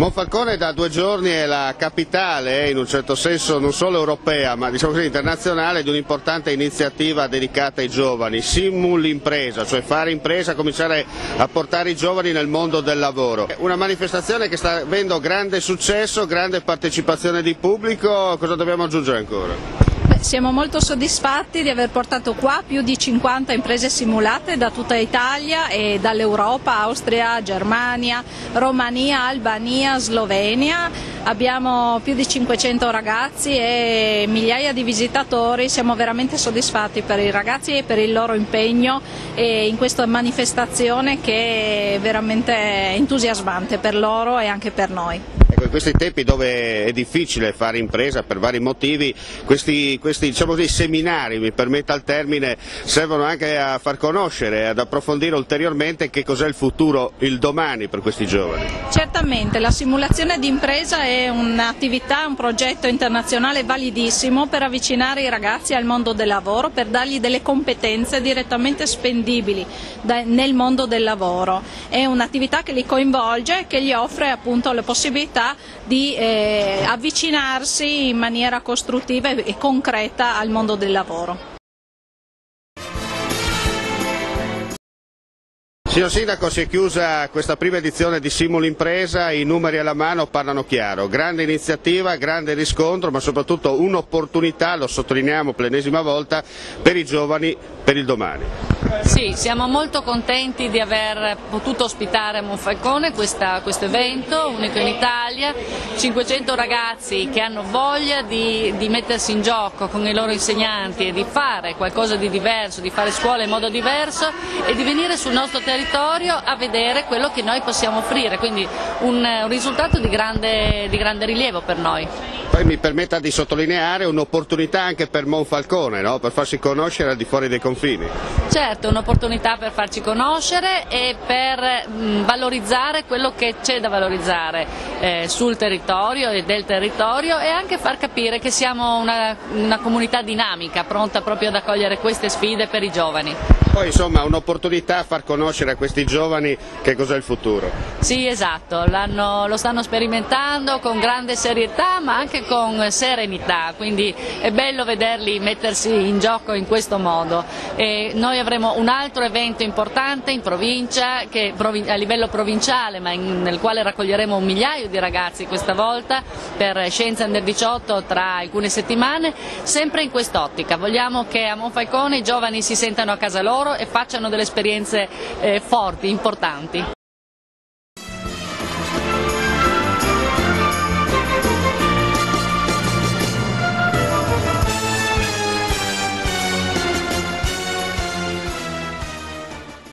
Monfalcone da 2 giorni è la capitale, in un certo senso non solo europea ma diciamo così internazionale, di un'importante iniziativa dedicata ai giovani, Simul Impresa, cioè fare impresa, cominciare a portare i giovani nel mondo del lavoro. Una manifestazione che sta avendo grande successo, grande partecipazione di pubblico, cosa dobbiamo aggiungere ancora? Siamo molto soddisfatti di aver portato qua più di 50 imprese simulate da tutta Italia e dall'Europa, Austria, Germania, Romania, Albania, Slovenia. Abbiamo più di 500 ragazzi e migliaia di visitatori. Siamo veramente soddisfatti per i ragazzi e per il loro impegno in questa manifestazione che è veramente entusiasmante per loro e anche per noi. Ecco, in questi tempi dove è difficile fare impresa per vari motivi, questi diciamo così, seminari, mi permetta il termine, servono anche a far conoscere, ad approfondire ulteriormente che cos'è il futuro, il domani per questi giovani. Certamente, la simulazione di impresa è un'attività, un progetto internazionale validissimo per avvicinare i ragazzi al mondo del lavoro, per dargli delle competenze direttamente spendibili nel mondo del lavoro. È un'attività che li coinvolge e che gli offre appunto la possibilità di avvicinarsi in maniera costruttiva e concreta al mondo del lavoro. Signor Sindaco, si è chiusa questa prima edizione di Simul Impresa, i numeri alla mano parlano chiaro, grande iniziativa, grande riscontro, ma soprattutto un'opportunità, lo sottolineiamo per l'ennesima volta, per i giovani, per il domani. Sì, siamo molto contenti di aver potuto ospitare a Monfalcone questo evento, unico in Italia, 500 ragazzi che hanno voglia di mettersi in gioco con i loro insegnanti e di fare qualcosa di diverso, di fare scuola in modo diverso e di venire sul nostro territorio a vedere quello che noi possiamo offrire, quindi un risultato di grande rilievo per noi. Poi mi permetta di sottolineare un'opportunità anche per Monfalcone, no? Per farsi conoscere al di fuori dei confini. Certo, un'opportunità per farci conoscere e per valorizzare quello che c'è da valorizzare sul territorio e del territorio e anche far capire che siamo una comunità dinamica, pronta proprio ad accogliere queste sfide per i giovani. Poi insomma un'opportunità a far conoscere a questi giovani che cos'è il futuro. Sì, esatto, lo stanno sperimentando con grande serietà ma anche con serenità, quindi è bello vederli mettersi in gioco in questo modo. E noi avremo un altro evento importante in provincia, a livello provinciale, ma nel quale raccoglieremo 1 migliaio di ragazzi questa volta per Scienza Under 18 tra alcune settimane, sempre in quest'ottica. Vogliamo che a Monfalcone i giovani si sentano a casa loro e facciano delle esperienze forti, importanti.